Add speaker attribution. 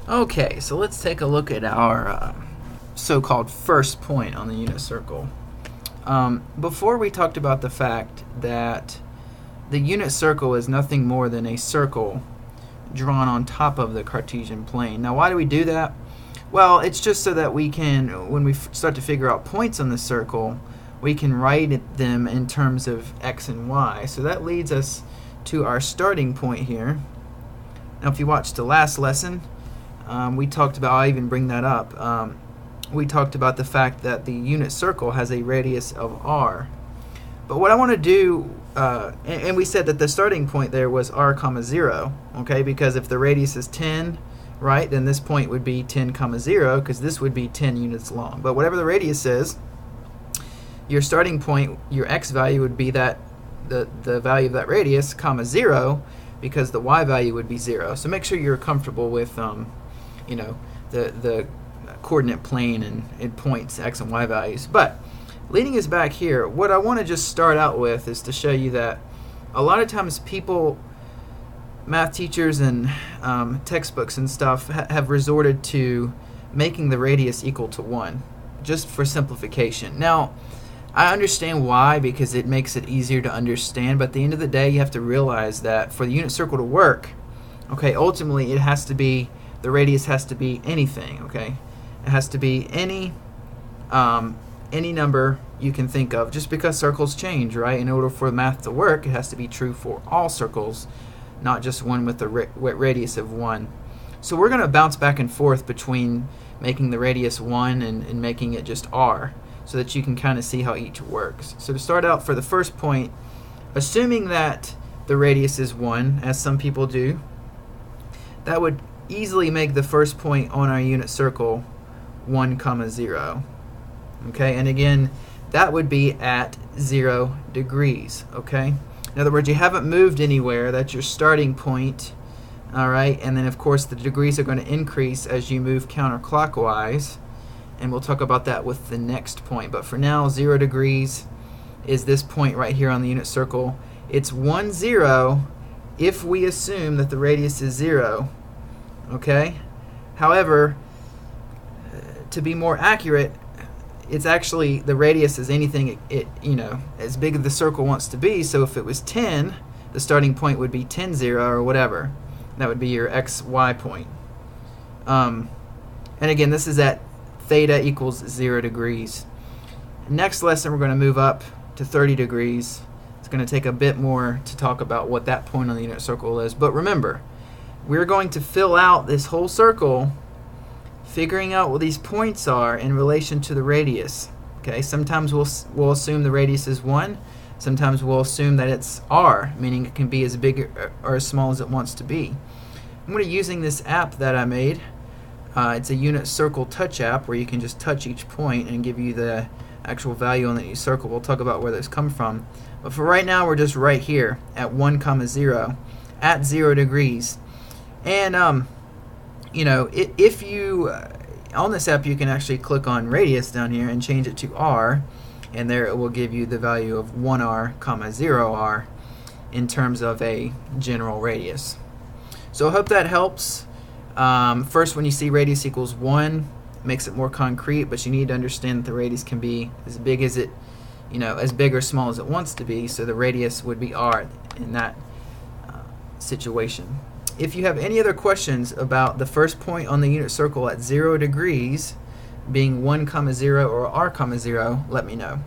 Speaker 1: Okay, so let's take a look at our so-called first point on the unit circle. Before we talked about the fact that the unit circle is nothing more than a circle drawn on top of the Cartesian plane. Now, why do we do that? Well, it's just so that we can, when we start to figure out points on the circle, we can write them in terms of x and y. So that leads us to our starting point here. Now, if you watched the last lesson, we talked about, I'll even bring that up, we talked about the fact that the unit circle has a radius of r. But what I want to do, and we said that the starting point there was r comma 0, okay, because if the radius is 10, right, then this point would be 10 comma 0, because this would be 10 units long. But whatever the radius is, your starting point, your x value would be that the value of that radius, comma 0, because the y value would be 0. So make sure you're comfortable with the coordinate plane and points, x and y values. But leading us back here, what I want to just start out with is to show you that a lot of times people, math teachers and textbooks and stuff have resorted to making the radius equal to 1 just for simplification. Now, I understand why, because it makes it easier to understand, but at the end of the day you have to realize that for the unit circle to work, okay, ultimately it has to be, the radius has to be anything, okay? It has to be any number you can think of, just because circles change, right? In order for math to work, it has to be true for all circles, not just one with a radius of 1. So we're going to bounce back and forth between making the radius 1 and making it just r, so that you can kind of see how each works. So to start out, for the first point, assuming that the radius is 1, as some people do, that would easily make the first point on our unit circle 1 comma 0. Okay, and again, that would be at 0 degrees. Okay, in other words, you haven't moved anywhere. That's your starting point. All right, and then of course the degrees are going to increase as you move counterclockwise, and we'll talk about that with the next point. But for now, 0 degrees is this point right here on the unit circle. It's 1, 0 if we assume that the radius is 0. Okay, however, to be more accurate, it's actually, the radius is anything as big as the circle wants to be. So if it was 10, the starting point would be 10, 0 or whatever. That would be your x, y point. And again, this is at theta equals 0 degrees. Next lesson, we're going to move up to 30 degrees. It's going to take a bit more to talk about what that point on the unit circle is. But remember, we're going to fill out this whole circle figuring out what these points are in relation to the radius. Okay, sometimes we'll assume the radius is 1. Sometimes we'll assume that it's r, meaning it can be as big or as small as it wants to be. I'm going to be using this app that I made. It's a unit circle touch app where you can just touch each point and give you the actual value on the circle. We'll talk about where those come from. But for right now, we're just right here at 1 comma 0 at 0 degrees. And if you on this app, you can actually click on radius down here and change it to r, and there it will give you the value of 1r comma 0r in terms of a general radius. So I hope that helps. First, when you see radius equals 1, it makes it more concrete, but you need to understand that the radius can be as big as it, as big or small as it wants to be. So the radius would be r in that situation. If you have any other questions about the first point on the unit circle at 0 degrees being 1 comma 0 or r comma 0, let me know.